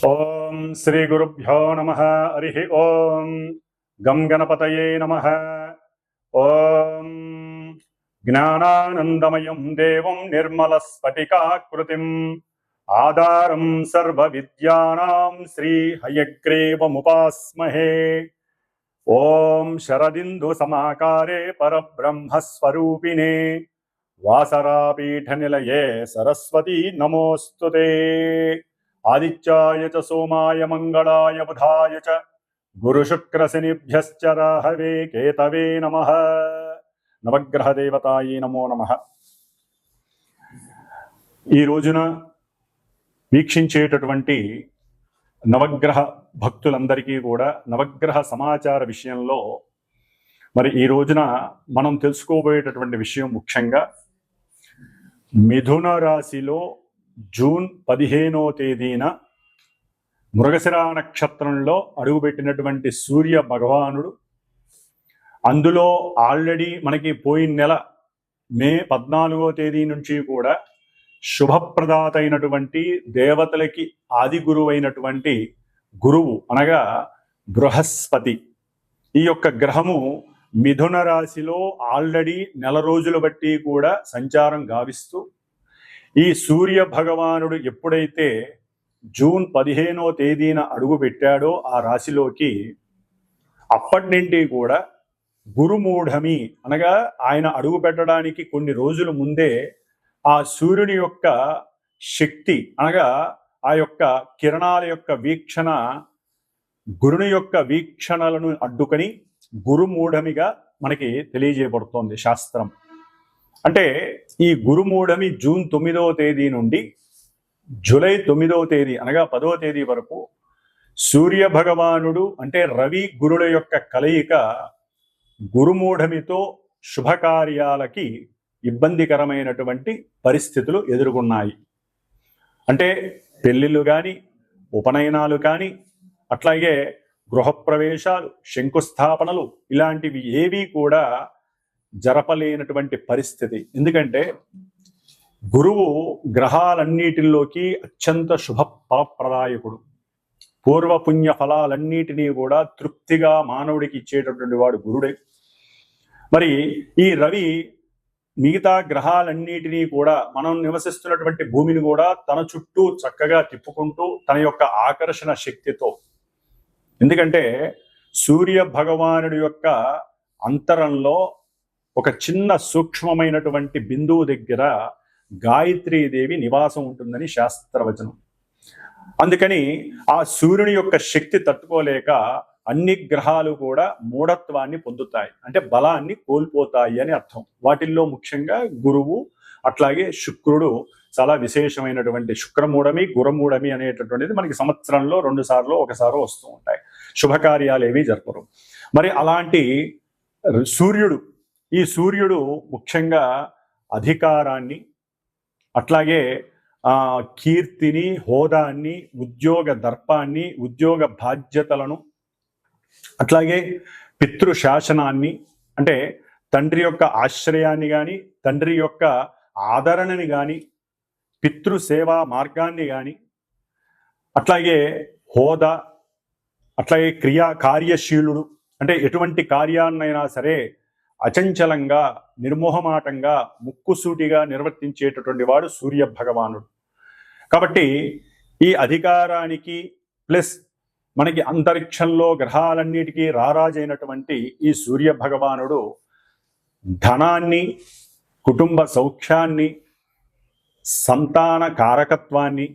ఓం శ్రీ గురుభ్యో నమః. హరి ఓం. గం గణపతయే నమః. ఓం జ్ఞానానందమయం దేవం నిర్మలస్ఫటికాకృతిం ఆధారం సర్వవిద్యానాం శ్రీ హయగ్రీవముపాస్మహే. ఓం శరదిందు సమాకారే పరబ్రహ్మస్వరూపిణే వాసరాపీఠనిలయే సరస్వతీ నమోస్తుతే. ఆదిత్యాయ చ సోమాయ మంగళాయ బుధాయ చ గురుశుక్రశనిభ్యశ్చ రాహవే కేతవే నమః. నవగ్రహ దేవతాయే నమో నమః. ఈ రోజున వీక్షించేటటువంటి నవగ్రహ భక్తులందరికీ కూడా నవగ్రహ సమాచార విషయంలో మరి ఈ రోజున మనం తెలుసుకోబోయేటటువంటి విషయం ముఖ్యంగా మిథున రాశిలో జూన్ 15వ తేదీన మృగశిర నక్షత్రంలో అడుగుపెట్టినటువంటి సూర్య భగవానుడు, అందులో ఆల్రెడీ మనకి పోయిన నెల మే 14వ తేదీ నుంచి కూడా శుభప్రదాత అయినటువంటి దేవతలకి ఆది గురువు అయినటువంటి గురువు అనగా బృహస్పతి, ఈ యొక్క గ్రహము మిథున రాశిలో ఆల్రెడీ నెల రోజులు బట్టి కూడా సంచారం గావిస్తూ, ఈ సూర్య భగవానుడు ఎప్పుడైతే జూన్ 15వ తేదీన అడుగు పెట్టాడో ఆ రాశిలోకి, అప్పటి నుండి కూడా గురుమూఢమి అనగా ఆయన అడుగు పెట్టడానికి కొన్ని రోజుల ముందే ఆ సూర్యుని యొక్క శక్తి అనగా ఆ యొక్క కిరణాల యొక్క వీక్షణ గురుని యొక్క వీక్షణలను అడ్డుకొని గురుమూఢమిగా మనకి తెలియజేయబడుతోంది శాస్త్రం. అంటే ఈ గురుమూఢమి జూన్ 9వ తేదీ నుండి జూలై 9వ తేదీ అనగా 10వ తేదీ వరకు సూర్య భగవానుడు అంటే రవి గురుల యొక్క కలయిక గురుమూఢమితో శుభకార్యాలకి ఇబ్బందికరమైనటువంటి పరిస్థితులు ఎదుర్కొన్నాయి. అంటే పెళ్ళిళ్ళు కానీ, ఉపనయనాలు కానీ, అట్లాగే గృహప్రవేశాలు, శంకుస్థాపనలు ఇలాంటివి ఏవి కూడా జరపలేనటువంటి పరిస్థితి. ఎందుకంటే గురువు గ్రహాలన్నిటిలోకి అత్యంత శుభ ఫలప్రదాయకుడు. పూర్వపుణ్య ఫలాలన్నిటినీ కూడా తృప్తిగా మానవుడికి ఇచ్చేటటువంటి వాడు గురుడే. మరి ఈ రవి మిగతా గ్రహాలన్నిటినీ కూడా మనం నివసిస్తున్నటువంటి భూమిని కూడా తన చుట్టూ చక్కగా తిప్పుకుంటూ తన యొక్క ఆకర్షణ శక్తితో, ఎందుకంటే సూర్య భగవానుడి యొక్క అంతరంలో ఒక చిన్న సూక్ష్మమైనటువంటి బిందువు దగ్గర గాయత్రీదేవి నివాసం ఉంటుందని శాస్త్రవచనం. అందుకని ఆ సూర్యుని యొక్క శక్తి తట్టుకోలేక అన్ని గ్రహాలు కూడా మూఢత్వాన్ని పొందుతాయి, అంటే బలాన్ని కోల్పోతాయి అని అర్థం. వాటిల్లో ముఖ్యంగా గురువు, అట్లాగే శుక్రుడు చాలా విశేషమైనటువంటి శుక్రమూఢమి, గురమూఢమి అనేటటువంటిది మనకి సంవత్సరంలో 2 సార్లు 1 సారో వస్తూ ఉంటాయి. శుభకార్యాలు ఏవి జరపరు. మరి అలాంటి సూర్యుడు, ఈ సూర్యుడు ముఖ్యంగా అధికారాన్ని, అట్లాగే కీర్తిని, హోదాన్ని, ఉద్యోగ దర్పాన్ని, ఉద్యోగ బాధ్యతలను, అట్లాగే పితృశాసనాన్ని అంటే తండ్రి యొక్క ఆశ్రయాన్ని కానీ, తండ్రి యొక్క ఆదరణని కానీ, పితృసేవా మార్గాన్ని కానీ, అట్లాగే హోదా, అట్లాగే కార్యశీలుడు అంటే ఎటువంటి కార్యాన్నైనా సరే అచంచలంగా, నిర్మోహమాటంగా, ముక్కుసూటిగా నిర్వర్తించేటటువంటి వాడు సూర్య భగవానుడు. కాబట్టి ఈ అధికారానికి ప్లస్ మనకి అంతరిక్షంలో గ్రహాలన్నిటికీ రారాజైనటువంటి ఈ సూర్య భగవానుడు ధనాన్ని, కుటుంబ సౌఖ్యాన్ని, సంతాన కారకత్వాన్ని,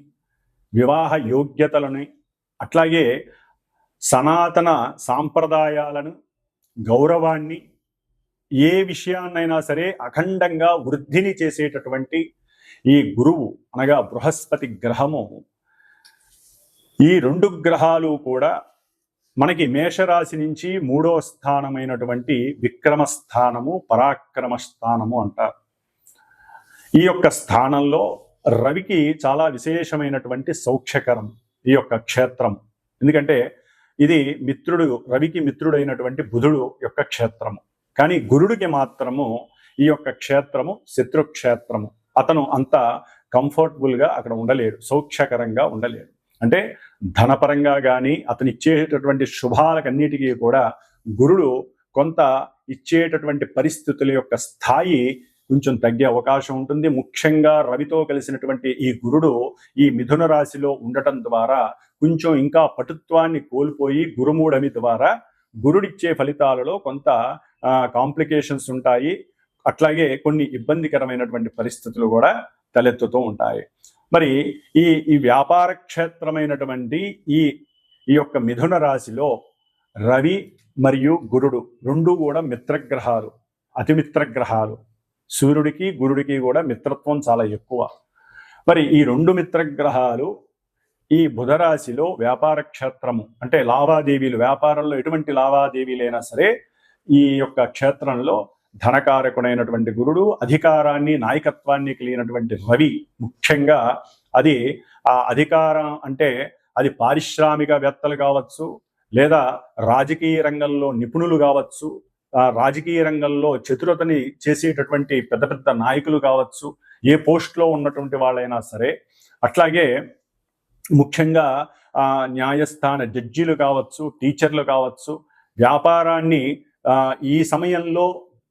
వివాహ యోగ్యతలని, అట్లాగే సనాతన సాంప్రదాయాలను, గౌరవాన్ని, ఏ విషయాన్నైనా సరే అఖండంగా వృద్ధిని చేసేటటువంటి ఈ గురువు అనగా బృహస్పతి గ్రహము, ఈ 2 గ్రహాలు కూడా మనకి మేషరాశి నుంచి 3వ స్థానమైనటువంటి విక్రమ స్థానము, పరాక్రమ స్థానము అంటారు. ఈ యొక్క స్థానంలో రవికి చాలా విశేషమైనటువంటి సౌఖ్యకరం ఈ యొక్క క్షేత్రం. ఎందుకంటే ఇది మిత్రుడు, రవికి మిత్రుడైనటువంటి బుధుడు యొక్క క్షేత్రము. కానీ గురుడికి మాత్రము ఈ యొక్క క్షేత్రము శత్రుక్షేత్రము. అతను అంత కంఫర్టబుల్గా అక్కడ ఉండలేడు, సౌఖ్యకరంగా ఉండలేడు. అంటే ధనపరంగా కానీ అతను ఇచ్చేటటువంటి శుభాలకన్నిటికీ కూడా గురుడు కొంత ఇచ్చేటటువంటి పరిస్థితుల యొక్క స్థాయి కొంచెం తగ్గే అవకాశం ఉంటుంది. ముఖ్యంగా రవితో కలిసినటువంటి ఈ గురుడు ఈ మిథున రాశిలో ఉండటం ద్వారా కొంచెం ఇంకా పటుత్వాన్ని కోల్పోయి గురుమూఢమి ద్వారా గురుడిచ్చే ఫలితాలలో కొంత కాంప్లికేషన్స్ ఉంటాయి. అట్లాగే కొన్ని ఇబ్బందికరమైనటువంటి పరిస్థితులు కూడా తలెత్తుతూ ఉంటాయి. మరి ఈ వ్యాపార క్షేత్రమైనటువంటి ఈ యొక్క మిథున రాశిలో రవి మరియు గురుడు రెండు కూడా మిత్రగ్రహాలు, అతిమిత్రగ్రహాలు. సూర్యుడికి గురుడికి కూడా మిత్రత్వం చాలా ఎక్కువ. మరి ఈ రెండు మిత్రగ్రహాలు ఈ బుధరాశిలో వ్యాపార క్షేత్రము అంటే లావాదేవీలు, వ్యాపారంలో ఎటువంటి లావాదేవీలైనా సరే ఈ యొక్క క్షేత్రంలో ధనకారకుడైనటువంటి గురుడు, అధికారాన్ని నాయకత్వాన్ని కలిగినటువంటి రవి, ముఖ్యంగా అది ఆ అధికారం అంటే అది పారిశ్రామికవేత్తలు కావచ్చు, లేదా రాజకీయ రంగంలో నిపుణులు కావచ్చు, రాజకీయ రంగంలో చతురతని చేసేటటువంటి పెద్ద పెద్ద నాయకులు కావచ్చు, ఏ పోస్ట్లో ఉన్నటువంటి వాళ్ళైనా సరే, అట్లాగే ముఖ్యంగా న్యాయస్థాన జడ్జీలు కావచ్చు, టీచర్లు కావచ్చు, వ్యాపారాన్ని ఈ సమయంలో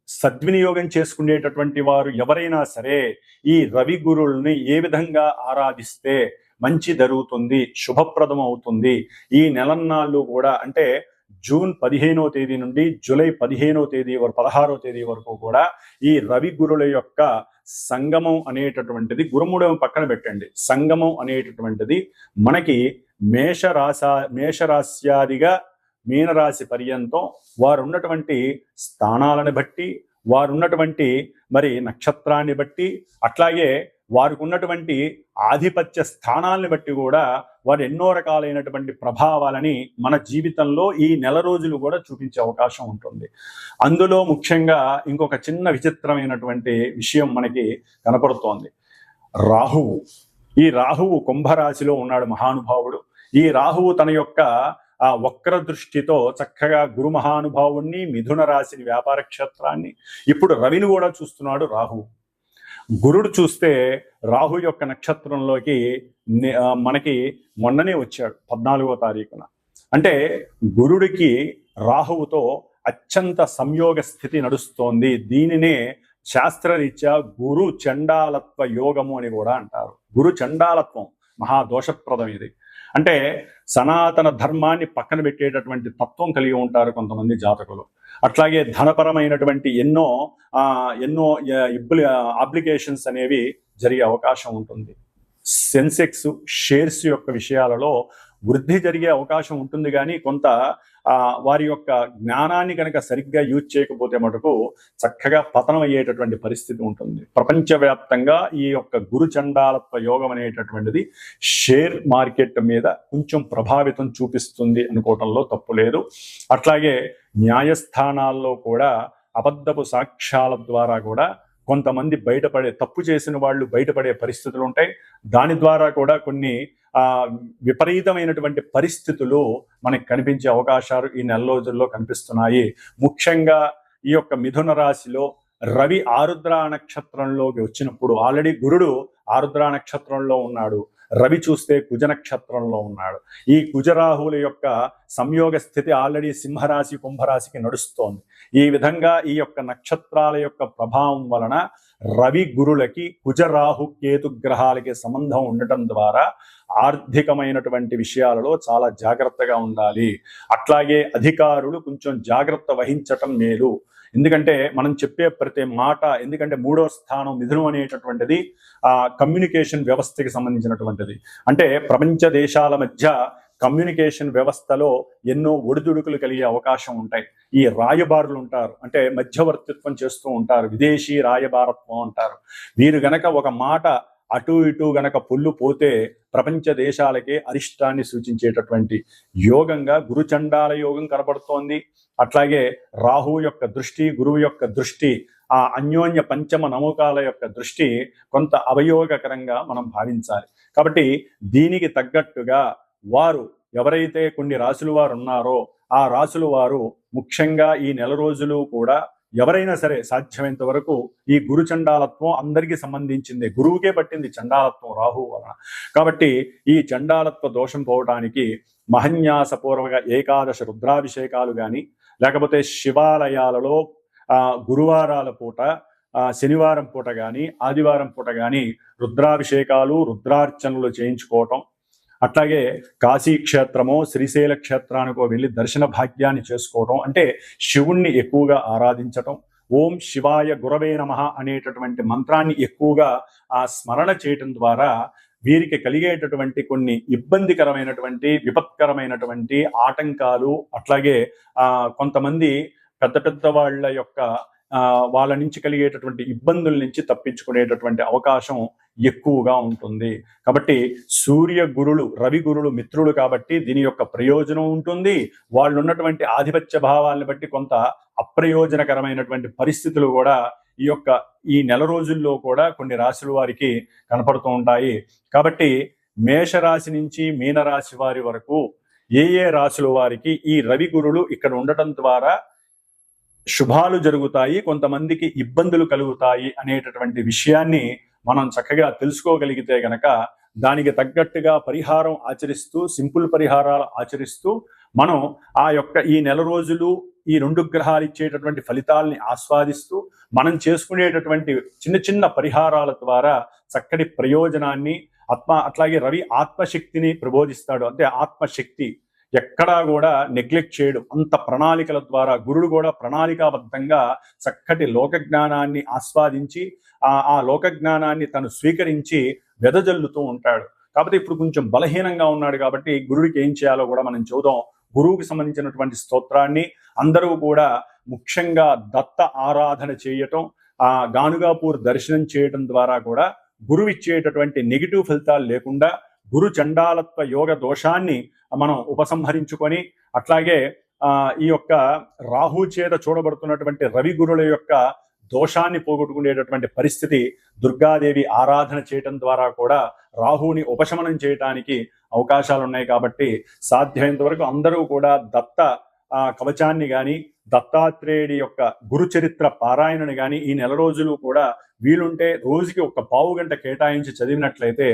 సద్వినియోగం చేసుకునేటటువంటి వారు ఎవరైనా సరే ఈ రవి గురుల్ని ఏ విధంగా ఆరాధిస్తే మంచి జరుగుతుంది, శుభప్రదం అవుతుంది. ఈ నెలన్నాళ్ళు కూడా అంటే జూన్ 15వ తేదీ నుండి జూలై 15వ తేదీ వరకు 16వ తేదీ వరకు కూడా ఈ రవి గురుల యొక్క సంగమం అనేటటువంటిది, గురుమూఢం పక్కన పెట్టండి, సంగమం అనేటటువంటిది మనకి మేషరాశ్యాదిగా మీనరాశి పర్యంతం వారు ఉన్నటువంటి స్థానాలను బట్టి, వారు ఉన్నటువంటి మరి నక్షత్రాన్ని బట్టి, అట్లాగే వారికి ఉన్నటువంటి ఆధిపత్య స్థానాలను బట్టి కూడా వారు ఎన్నో రకాలైనటువంటి ప్రభావాలని మన జీవితంలో ఈ నెల రోజులు కూడా చూపించే అవకాశం ఉంటుంది. అందులో ముఖ్యంగా ఇంకొక చిన్న విచిత్రమైనటువంటి విషయం మనకి కనపడుతోంది. రాహువు. ఈ రాహువు కుంభరాశిలో ఉన్నాడు మహానుభావుడు. ఈ రాహువు తన యొక్క ఆ వక్ర దృష్టితో చక్కగా గురు మహానుభావుణ్ణి, మిథున రాశిని, వ్యాపార క్షేత్రాన్ని, ఇప్పుడు రవిని కూడా చూస్తున్నాడు రాహువు. గురుడు చూస్తే రాహు యొక్క నక్షత్రంలోకి మనకి మొన్ననే వచ్చాడు 14వ తారీఖున. అంటే గురుడికి రాహువుతో అత్యంత సంయోగ స్థితి నడుస్తోంది. దీనినే శాస్త్రరీత్యా గురు చండాలత్వ యోగము అని కూడా అంటారు. గురు చండాలత్వం మహాదోషప్రదం ఇది. అంటే సనాతన ధర్మాన్ని పక్కన పెట్టేటటువంటి తత్వం కలిగి ఉంటారు కొంతమంది జాతకులు. అట్లాగే ధనపరమైనటువంటి ఎన్నో అప్లికేషన్స్ అనేవి జరిగే అవకాశం ఉంటుంది. సెన్సెక్స్ షేర్స్ యొక్క విషయాలలో వృద్ధి జరిగే అవకాశం ఉంటుంది, కానీ కొంత వారి యొక్క జ్ఞానాన్ని కనుక సరిగ్గా యూజ్ చేయకపోతే మటుకు చక్కగా పతనం అయ్యేటటువంటి పరిస్థితి ఉంటుంది. ప్రపంచవ్యాప్తంగా ఈ యొక్క గురు చండాలత్వ యోగం అనేటటువంటిది షేర్ మార్కెట్ మీద కొంచెం ప్రభావితం చూపిస్తుంది అనుకోవటంలో తప్పు లేదు. అట్లాగే న్యాయస్థానాల్లో కూడా అబద్ధపు సాక్ష్యాల ద్వారా కూడా కొంతమంది తప్పు చేసిన వాళ్ళు బయటపడే పరిస్థితులు ఉంటాయి. దాని ద్వారా కూడా కొన్ని విపరీతమైనటువంటి పరిస్థితులు మనకు కనిపించే అవకాశాలు ఈ నెల రోజుల్లో కనిపిస్తున్నాయి. ముఖ్యంగా ఈ యొక్క మిథున రాశిలో రవి ఆరుద్ర నక్షత్రంలోకి వచ్చినప్పుడు, ఆల్రెడీ గురుడు ఆరుద్ర నక్షత్రంలో ఉన్నాడు, రవి చూస్తే కుజ నక్షత్రంలో ఉన్నాడు. ఈ కుజరాహువుల యొక్క సంయోగ స్థితి ఆల్రెడీ సింహరాశి కుంభరాశికి నడుస్తోంది. ఈ విధంగా ఈ యొక్క నక్షత్రాల యొక్క ప్రభావం వలన రవి గురులకి కుజరాహు కేతు గ్రహాలకి సంబంధం ఉండటం ద్వారా ఆర్థికమైనటువంటి విషయాలలో చాలా జాగ్రత్తగా ఉండాలి. అట్లాగే అధికారులు కొంచెం జాగ్రత్త వహించటం మేలు. ఎందుకంటే మనం చెప్పే ప్రతి మాట, ఎందుకంటే 3వ స్థానం మిథునం అనేటటువంటిది కమ్యూనికేషన్ వ్యవస్థకి సంబంధించినటువంటిది. అంటే ప్రపంచ దేశాల మధ్య కమ్యూనికేషన్ వ్యవస్థలో ఎన్నో ఒడిదుడుకులు కలిగే అవకాశం ఉంటాయి. ఈ రాయబారులు ఉంటారు, అంటే మధ్యవర్తిత్వం చేస్తూ ఉంటారు, విదేశీ రాయబారత్వం అంటారు. వీరు గనక ఒక మాట అటు ఇటు గనక పొల్లు పోతే ప్రపంచ దేశాలకే అరిష్టాన్ని సూచించేటటువంటి యోగంగా గురుచండాల యోగం కనబడుతోంది. అట్లాగే రాహువు యొక్క దృష్టి, గురువు యొక్క దృష్టి, ఆ అన్యోన్య పంచమ నమూకాల యొక్క దృష్టి కొంత అవయోగకరంగా మనం భావించాలి. కాబట్టి దీనికి తగ్గట్టుగా వారు ఎవరైతే కొన్ని రాశుల వారు ఉన్నారో ఆ రాశుల వారు ముఖ్యంగా ఈ నెల రోజులు కూడా ఎవరైనా సరే సాధ్యమైనంత వరకు ఈ గురు చండాలత్వం అందరికీ సంబంధించింది, గురువుకే పట్టింది చండాలత్వం రాహువు వలన. కాబట్టి ఈ చండాలత్వ దోషం పోవడానికి మహన్యాసపూర్వక ఏకాదశ రుద్రాభిషేకాలు కానీ, లేకపోతే శివాలయాలలో గురువారాల పూట, శనివారం పూట కానీ, ఆదివారం పూట కానీ రుద్రాభిషేకాలు, రుద్రార్చనలు చేయించుకోవటం, అట్లాగే కాశీ క్షేత్రమో శ్రీశైల క్షేత్రానికో వెళ్ళి దర్శన భాగ్యాన్ని చేసుకోవటం, అంటే శివుణ్ణి ఎక్కువగా ఆరాధించటం, ఓం శివాయ గురవే నమః అనేటటువంటి మంత్రాన్ని ఎక్కువగా స్మరణ చేయటం ద్వారా వీరికి కలిగేటటువంటి కొన్ని ఇబ్బందికరమైనటువంటి విపత్కరమైనటువంటి ఆటంకాలు, అట్లాగే కొంతమంది పెద్ద పెద్ద వాళ్ళ యొక్క వాళ్ళ నుంచి కలిగేటటువంటి ఇబ్బందుల నుంచి తప్పించుకునేటటువంటి అవకాశం ఎక్కువగా ఉంటుంది. కాబట్టి సూర్య గురులు, రవి గురులు మిత్రులు కాబట్టి దీని యొక్క ప్రయోజనం ఉంటుంది. వాళ్ళు ఉన్నటువంటి ఆధిపత్య భావాలను బట్టి కొంత అప్రయోజనకరమైనటువంటి పరిస్థితులు కూడా ఈ నెల రోజుల్లో కూడా కొన్ని రాశుల వారికి కనపడుతూ ఉంటాయి. కాబట్టి మేషరాశి నుంచి మీనరాశి వారి వరకు ఏ రాశుల వారికి ఈ రవి గురులు ఇక్కడ ఉండటం ద్వారా శుభాలు జరుగుతాయి, కొంతమందికి ఇబ్బందులు కలుగుతాయి అనేటటువంటి విషయాన్ని మనం చక్కగా తెలుసుకోగలిగితే గనక దానికి తగ్గట్టుగా పరిహారం ఆచరిస్తూ, సింపుల్ పరిహారాలు ఆచరిస్తూ మనం ఈ నెల రోజులు ఈ 2 గ్రహాలు ఇచ్చేటటువంటి ఫలితాలని ఆస్వాదిస్తూ మనం చేసుకునేటటువంటి చిన్న చిన్న పరిహారాల ద్వారా చక్కటి ప్రయోజనాన్ని అట్లాగే రవి ఆత్మశక్తిని ప్రబోధిస్తాడు. అంటే ఆత్మశక్తి ఎక్కడా కూడా నెగ్లెక్ట్ చేయడు. అంత ప్రణాళికల ద్వారా గురుడు కూడా ప్రణాళికాబద్ధంగా చక్కటి లోక జ్ఞానాన్ని ఆస్వాదించి ఆ లోక జ్ఞానాన్ని తను స్వీకరించి వెదజల్లుతూ ఉంటాడు. కాబట్టి ఇప్పుడు కొంచెం బలహీనంగా ఉన్నాడు కాబట్టి గురుడికి ఏం చేయాలో కూడా మనం చూద్దాం. గురువుకి సంబంధించినటువంటి స్తోత్రాన్ని అందరూ కూడా ముఖ్యంగా దత్త ఆరాధన చేయటం, గానుగాపూర్ దర్శనం చేయటం ద్వారా కూడా గురువు ఇచ్చేటటువంటి నెగిటివ్ ఫలితాలు లేకుండా గురు చండాలత్వ యోగ దోషాన్ని మనం ఉపసంహరించుకొని, అట్లాగే ఈ యొక్క రాహు చేత చూడబడుతున్నటువంటి రవి గురుల యొక్క దోషాన్ని పోగొట్టుకునేటటువంటి పరిస్థితి దుర్గాదేవి ఆరాధన చేయటం ద్వారా కూడా రాహుని ఉపశమనం చేయటానికి అవకాశాలు ఉన్నాయి. కాబట్టి సాధ్యమైనంత వరకు అందరూ కూడా దత్త కవచాన్ని కానీ, దత్తాత్రేయుడి యొక్క గురు చరిత్ర పారాయణని కానీ ఈ నెల రోజులు కూడా వీలుంటే రోజుకి 1 పావు గంట కేటాయించి చదివినట్లయితే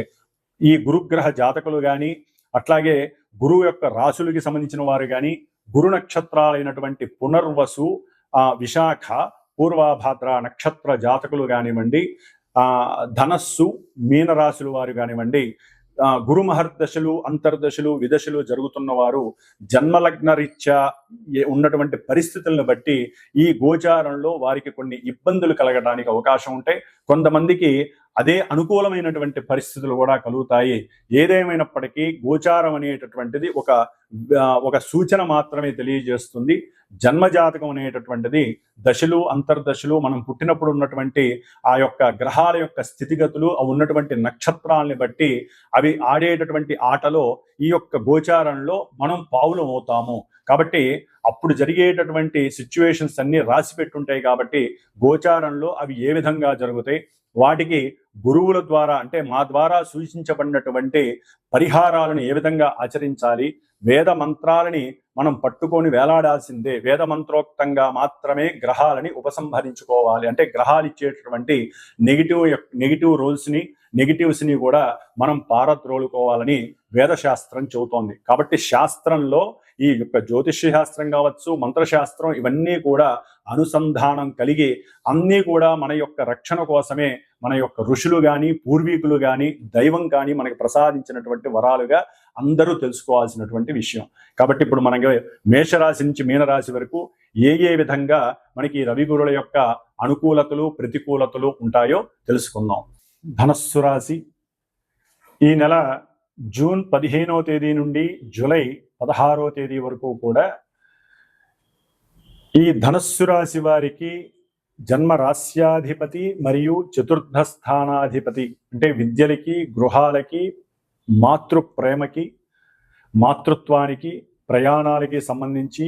ఈ గురుగ్రహ జాతకులు కానీ, అట్లాగే గురువు యొక్క రాశులకి సంబంధించిన వారు కానీ, గురు నక్షత్రాలైనటువంటి పునర్వసు, విశాఖ, పూర్వభాద్ర నక్షత్ర జాతకులు కానివ్వండి, ధనస్సు మీనరాశుల వారు కానివ్వండి, గురు మహర్దశలు, అంతర్దశలు, విదశలు జరుగుతున్న వారు జన్మలగ్న రీత్యా ఉన్నటువంటి పరిస్థితులను బట్టి ఈ గోచారంలో వారికి కొన్ని ఇబ్బందులు కలగడానికి అవకాశం ఉంటాయి. కొంతమందికి అదే అనుకూలమైనటువంటి పరిస్థితులు కూడా కలుగుతాయి. ఏదేమైనప్పటికీ గోచారం అనేటటువంటిది ఒక సూచన మాత్రమే తెలియజేస్తుంది. జన్మజాతకం అనేటటువంటిది దశలు, అంతర్దశలు, మనం పుట్టినప్పుడు ఉన్నటువంటి ఆ యొక్క గ్రహాల యొక్క స్థితిగతులు, అవి ఉన్నటువంటి నక్షత్రాలని బట్టి అవి ఆడేటటువంటి ఆటలో ఈ యొక్క గోచారంలో మనం పావులం అవుతాము. కాబట్టి అప్పుడు జరిగేటటువంటి సిచ్యువేషన్స్ అన్ని రాసి పెట్టుంటాయి. కాబట్టి గోచారంలో అవి ఏ విధంగా జరుగుతాయి, వాటికి గురువుల ద్వారా అంటే మా ద్వారా సూచించబడినటువంటి పరిహారాలను ఏ విధంగా ఆచరించాలి, వేద మంత్రాలని మనం పట్టుకొని వేలాడాల్సిందే. వేద మంత్రోక్తంగా మాత్రమే గ్రహాలని ఉపసంహరించుకోవాలి. అంటే గ్రహాలు ఇచ్చేటటువంటి నెగిటివ్ రూల్స్ని, నెగిటివ్స్ని కూడా మనం పారద్రోలుకోవాలని వేదశాస్త్రం చెబుతోంది. కాబట్టి శాస్త్రంలో ఈ యొక్క జ్యోతిష్య శాస్త్రం కావచ్చు, మంత్రశాస్త్రం, ఇవన్నీ కూడా అనుసంధానం కలిగి అన్నీ కూడా మన యొక్క రక్షణ కోసమే మన యొక్క ఋషులు కానీ, పూర్వీకులు కానీ, దైవం కానీ మనకి ప్రసాదించినటువంటి వరాలుగా అందరూ తెలుసుకోవాల్సినటువంటి విషయం. కాబట్టి ఇప్పుడు మనకి మేషరాశి నుంచి మీనరాశి వరకు ఏ విధంగా మనకి రవి గురుల యొక్క అనుకూలతలు, ప్రతికూలతలు ఉంటాయో తెలుసుకుందాం. ధనస్సు రాశి ఈ నెల జూన్ 15వ తేదీ నుండి జూలై 16వ తేదీ వరకు కూడా ఈ ధనస్సు రాశి వారికి జన్మ రాశ్యాధిపతి మరియు చతుర్థ స్థానాధిపతి అంటే విద్యలకి, గృహాలకి, మాతృప్రేమకి, మాతృత్వానికి, ప్రయాణాలకి సంబంధించి,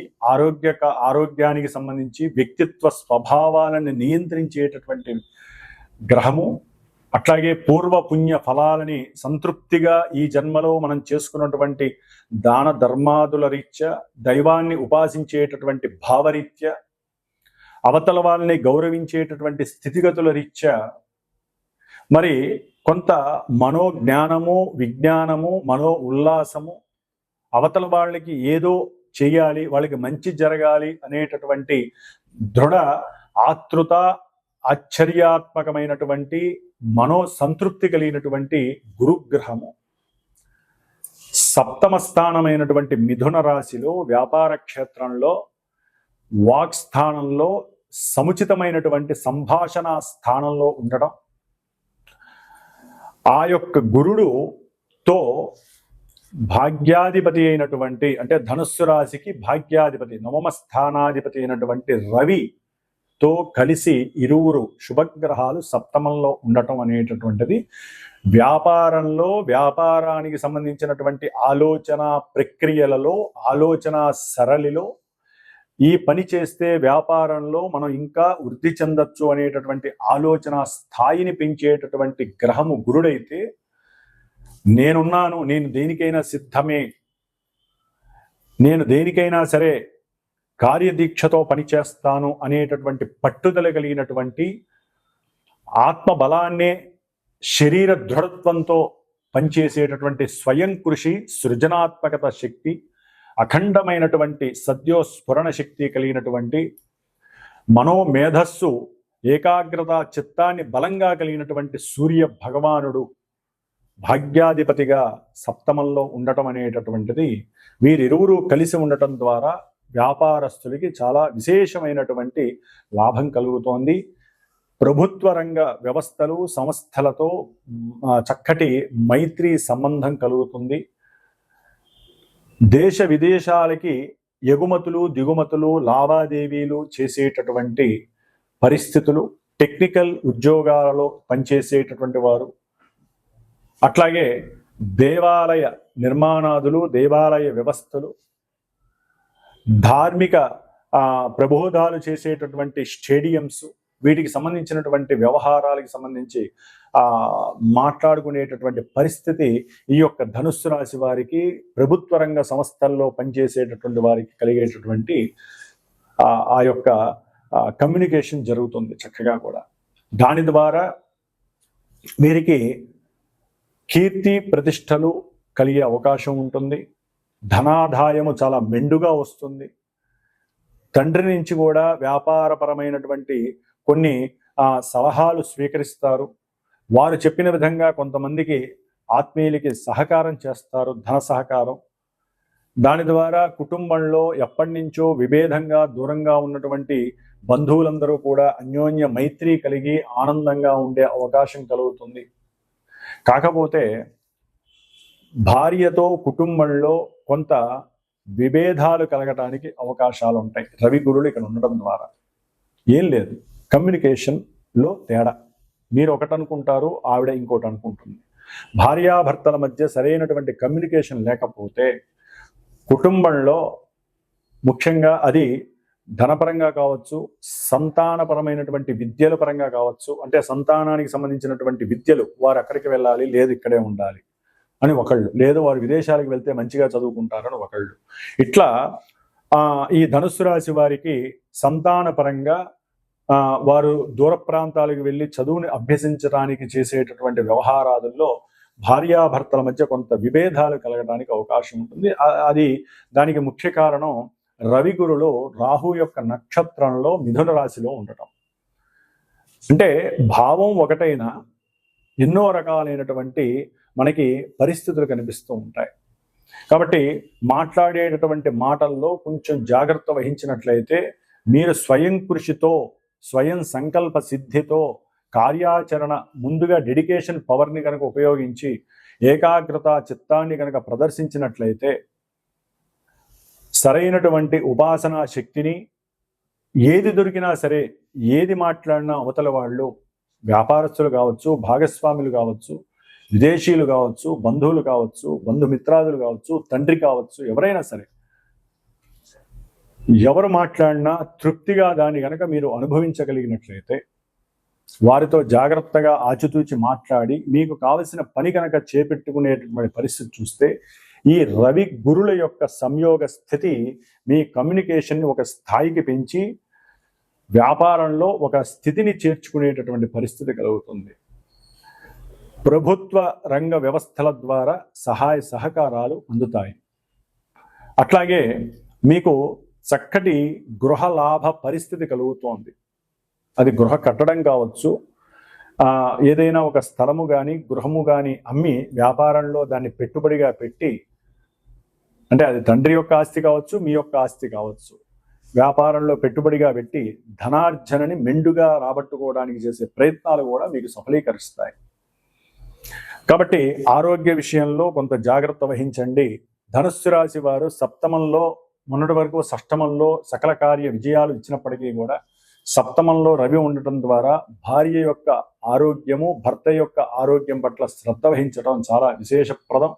ఆరోగ్యానికి సంబంధించి, వ్యక్తిత్వ స్వభావాలను నియంత్రించేటటువంటి గ్రహము. అట్లాగే పూర్వ పుణ్య ఫలాలని సంతృప్తిగా ఈ జన్మలో మనం చేసుకున్నటువంటి దాన ధర్మాదుల రీత్యా, దైవాన్ని ఉపాసించేటటువంటి భావరీత్యా, అవతల వాళ్ళని గౌరవించేటటువంటి స్థితిగతుల రీత్యా మరి కొంత మనోజ్ఞానము, విజ్ఞానము, మనో ఉల్లాసము, అవతల వాళ్ళకి ఏదో చేయాలి, వాళ్ళకి మంచి జరగాలి అనేటటువంటి దృఢ ఆతృత, ఆశ్చర్యాత్మకమైనటువంటి మనో సంతృప్తి కలిగినటువంటి గురుగ్రహము సప్తమ స్థానమైనటువంటి మిథున రాశిలో, వ్యాపార క్షేత్రంలో, వాక్ స్థానంలో, సముచితమైనటువంటి సంభాషణ స్థానంలో ఉండడం, ఆ యొక్క గురుడుతో భాగ్యాధిపతి అయినటువంటి, అంటే ధనుస్సు రాశికి భాగ్యాధిపతి, నవమ స్థానాధిపతి అయినటువంటి రవితో కలిసి ఇరువురు శుభగ్రహాలు సప్తమంలో ఉండటం అనేటటువంటిది వ్యాపారంలో, వ్యాపారానికి సంబంధించినటువంటి ఆలోచన ప్రక్రియలలో, ఆలోచన సరళిలో, ఈ పని చేస్తే వ్యాపారంలో మనం ఇంకా వృద్ధి చెందొచ్చు అనేటటువంటి ఆలోచన స్థాయిని పెంచేటటువంటి గ్రహము గురుడైతే, నేనున్నాను, నేను దేనికైనా సిద్ధమే, నేను దేనికైనా సరే కార్యదీక్షతో పనిచేస్తాను అనేటటువంటి పట్టుదల కలిగినటువంటి ఆత్మబలాన్నే శరీర దృఢత్వంతో పనిచేసేటటువంటి స్వయం కృషి, సృజనాత్మకత శక్తి, అఖండమైనటువంటి సద్యోస్ఫురణ శక్తి కలిగినటువంటి మనోమేధస్సు, ఏకాగ్రత చిత్తాన్ని బలంగా కలిగినటువంటి సూర్య భగవానుడు భాగ్యాధిపతిగా సప్తమంలో ఉండటం అనేటటువంటిది వీరిరువురు కలిసి ఉండటం ద్వారా వ్యాపారస్తులకి చాలా విశేషమైనటువంటి లాభం కలుగుతోంది. ప్రభుత్వ రంగ వ్యవస్థలు, సంస్థలతో చక్కటి మైత్రి సంబంధం కలుగుతుంది. దేశ విదేశాలకి ఎగుమతులు, దిగుమతులు, లావాదేవీలు చేసేటటువంటి పరిస్థితులు, టెక్నికల్ ఉద్యోగాలలో పనిచేసేటటువంటి వారు, అట్లాగే దేవాలయ నిర్మాణాదులు, దేవాలయ వ్యవస్థలు, ధార్మిక ప్రబోధాలు చేసేటటువంటి స్టేడియంస్, వీటికి సంబంధించినటువంటి వ్యవహారాలకు సంబంధించి మాట్లాడుకునేటటువంటి పరిస్థితి ఈ యొక్క ధనుస్సు రాశి వారికి, ప్రభుత్వ రంగ సంస్థల్లో పనిచేసేటటువంటి వారికి కలిగేటటువంటి ఆ యొక్క కమ్యూనికేషన్ జరుగుతుంది చక్కగా కూడా. దాని ద్వారా వీరికి కీర్తి ప్రతిష్టలు కలిగే అవకాశం ఉంటుంది. ధనాదాయము చాలా మెండుగా వస్తుంది. తండ్రి నుంచి కూడా వ్యాపారపరమైనటువంటి కొన్ని సలహాలు స్వీకరిస్తారు. వారు చెప్పిన విధంగా కొంతమందికి ఆత్మీయులకి సహకారం చేస్తారు, ధన సహకారం. దాని ద్వారా కుటుంబంలో ఎప్పటి నుంచో విభేదంగా దూరంగా ఉన్నటువంటి బంధువులందరూ కూడా అన్యోన్య మైత్రి కలిగి ఆనందంగా ఉండే అవకాశం కలుగుతుంది. కాకపోతే భార్యతో కుటుంబంలో కొంత విభేదాలు కలగటానికి అవకాశాలు ఉంటాయి రవి గురులు ఇక్కడ ఉండడం ద్వారా. ఏం లేదు, కమ్యూనికేషన్లో తేడా. మీరు ఒకటి అనుకుంటారు, ఆవిడ ఇంకోటి అనుకుంటుంది. భార్యాభర్తల మధ్య సరైనటువంటి కమ్యూనికేషన్ లేకపోతే కుటుంబంలో ముఖ్యంగా అది ధనపరంగా కావచ్చు, సంతానపరమైనటువంటి విద్యల పరంగా కావచ్చు, అంటే సంతానానికి సంబంధించినటువంటి విద్యలు, వారు అక్కడికి వెళ్ళాలి, లేదు ఇక్కడే ఉండాలి అని ఒకళ్ళు, లేదు వారు విదేశాలకు వెళ్తే మంచిగా చదువుకుంటారని ఒకళ్ళు. ఇట్లా ఈ ధనుస్సు రాశి వారికి సంతానపరంగా వారు దూర ప్రాంతాలకు వెళ్ళి చదువుని అభ్యసించడానికి చేసేటటువంటి వ్యవహారాదుల్లో భార్యాభర్తల మధ్య కొంత విభేదాలు కలగడానికి అవకాశం ఉంటుంది. అది దానికి ముఖ్య కారణం రవిగురులు రాహు యొక్క నక్షత్రంలో మిథున రాశిలో ఉండటం. అంటే భావం ఒకటైనా ఎన్నో రకాలైనటువంటి మనకి పరిస్థితులు కనిపిస్తూ ఉంటాయి. కాబట్టి మాట్లాడేటటువంటి మాటల్లో కొంచెం జాగ్రత్త వహించినట్లయితే మీరు స్వయం కృషితో, స్వయం సంకల్ప సిద్ధితో, కార్యాచరణ ముందుగా డెడికేషన్ పవర్ని కనుక ఉపయోగించి ఏకాగ్రత చిత్తాన్ని కనుక ప్రదర్శించినట్లయితే సరైనటువంటి ఉపాసనా శక్తిని, ఏది దొరికినా సరే, ఏది మాట్లాడినా అవతల వాళ్ళు వ్యాపారస్తులు కావచ్చు, భాగస్వాములు కావచ్చు, విదేశీయులు కావచ్చు, బంధువులు కావచ్చు, బంధుమిత్రాదులు కావచ్చు, తండ్రి కావచ్చు, ఎవరైనా సరే ఎవరు మాట్లాడినా తృప్తిగా దాన్ని కనుక మీరు అనుభవించగలిగినట్లయితే, వారితో జాగ్రత్తగా ఆచితూచి మాట్లాడి మీకు కావలసిన పని కనుక చేపెట్టుకునేటటువంటి పరిస్థితి చూస్తే ఈ రవి గురుల యొక్క సంయోగ స్థితి మీ కమ్యూనికేషన్ని ఒక స్థాయికి పెంచి వ్యాపారంలో ఒక స్థితిని చేర్చుకునేటటువంటి పరిస్థితి కలుగుతుంది. ప్రభుత్వ రంగ వ్యవస్థల ద్వారా సహాయ సహకారాలు అందుతాయి. అట్లాగే మీకు చక్కటి గృహ లాభ పరిస్థితి కలుగుతోంది. అది గృహ కట్టడం కావచ్చు, ఏదైనా ఒక స్థలము కానీ గృహము కానీ అమ్మి వ్యాపారంలో దాన్ని పెట్టుబడిగా పెట్టి, అంటే అది తండ్రి యొక్క ఆస్తి కావచ్చు, మీ యొక్క ఆస్తి కావచ్చు, వ్యాపారంలో పెట్టుబడిగా పెట్టి ధనార్జనని మెండుగా రాబట్టుకోవడానికి చేసే ప్రయత్నాలు కూడా మీకు సఫలీకరిస్తాయి. కాబట్టి ఆరోగ్య విషయంలో కొంత జాగ్రత్త వహించండి. ధనుస్సు రాశి వారు సప్తమంలో, మొన్నటి వరకు షష్టమంలో సకల కార్య విజయాలు ఇచ్చినప్పటికీ కూడా సప్తమంలో రవి ఉండటం ద్వారా భార్య యొక్క ఆరోగ్యము, భర్త యొక్క ఆరోగ్యం పట్ల శ్రద్ధ వహించడం చాలా విశేషప్రదం.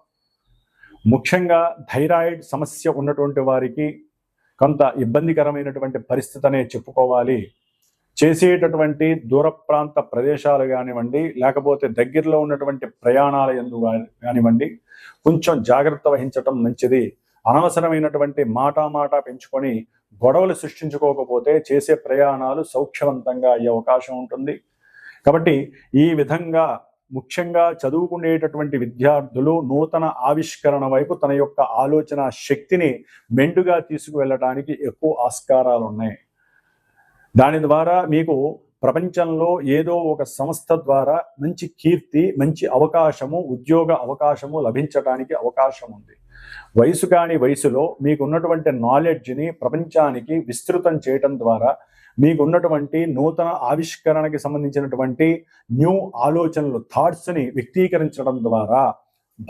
ముఖ్యంగా థైరాయిడ్ సమస్య ఉన్నటువంటి వారికి కొంత ఇబ్బందికరమైనటువంటి పరిస్థితి అనే చెప్పుకోవాలి. చేసేటటువంటి దూర ప్రాంత ప్రదేశాలు కానివ్వండి, లేకపోతే దగ్గరలో ఉన్నటువంటి ప్రయాణాల యందు కానివ్వండి, కొంచెం జాగ్రత్త వహించటం మంచిది. అనవసరమైనటువంటి మాట పెంచుకొని గొడవలు సృష్టించుకోకపోతే చేసే ప్రయాణాలు సౌఖ్యవంతంగా అయ్యే అవకాశం ఉంటుంది. కాబట్టి ఈ విధంగా ముఖ్యంగా చదువుకునేటటువంటి విద్యార్థులు నూతన ఆవిష్కరణ వైపు తన యొక్క ఆలోచన శక్తిని మెండుగా తీసుకువెళ్ళడానికి ఎక్కువ ఆస్కారాలు ఉన్నాయి. దాని ద్వారా మీకు ప్రపంచంలో ఏదో ఒక సంస్థ ద్వారా మంచి కీర్తి, మంచి అవకాశము, ఉద్యోగ అవకాశము లభించడానికి అవకాశం ఉంది. వయసు కాని వయసులో మీకున్నటువంటి నాలెడ్జ్ని ప్రపంచానికి విస్తృతం చేయటం ద్వారా, మీకున్నటువంటి నూతన ఆవిష్కరణకి సంబంధించినటువంటి న్యూ ఆలోచనలు, థాట్స్ని వ్యక్తీకరించడం ద్వారా,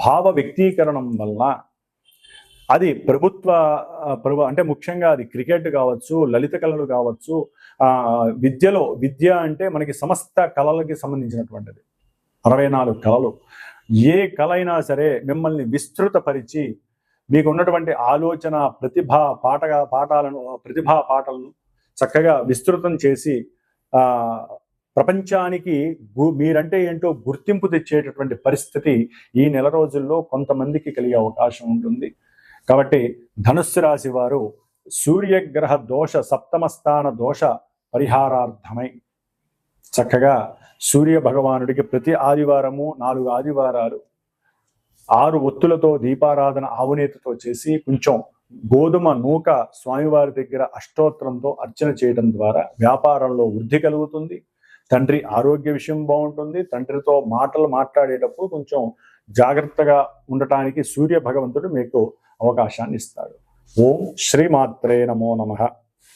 భావ వ్యక్తీకరణం వల్ల అది అంటే ముఖ్యంగా అది క్రికెట్ కావచ్చు, లలిత కళలు కావచ్చు, విద్య అంటే మనకి సమస్త కళలకి సంబంధించినటువంటిది. 64 కళలు. ఏ కళ అయినా సరే మిమ్మల్ని విస్తృతపరిచి మీకు ఉన్నటువంటి ఆలోచన ప్రతిభా పాటలను చక్కగా విస్తృతం చేసి ప్రపంచానికి మీరంటే ఏంటో గుర్తింపు తెచ్చేటటువంటి పరిస్థితి ఈ నెల రోజుల్లో కొంతమందికి కలిగే అవకాశం ఉంటుంది. కాబట్టి ధనుస్సు రాశి వారు సూర్యగ్రహ దోష, సప్తమ స్థాన దోష పరిహారార్థమై చక్కగా సూర్య భగవానుడికి ప్రతి ఆదివారము 4 ఆదివారాలు 6 ఒత్తులతో దీపారాధన ఆవునేతితో చేసి కొంచెం గోధుమ నూక స్వామివారి దగ్గర అష్టోత్తరంతో అర్చన చేయడం ద్వారా వ్యాపారంలో వృద్ధి కలుగుతుంది. తండ్రి ఆరోగ్య విషయం బాగుంటుంది. తండ్రితో మాటలు మాట్లాడేటప్పుడు కొంచెం జాగ్రత్తగా ఉండటానికి సూర్య భగవంతుడు మీకు అవకాశాన్ని ఇస్తాడు. ఓం శ్రీమాత్రే నమో నమః.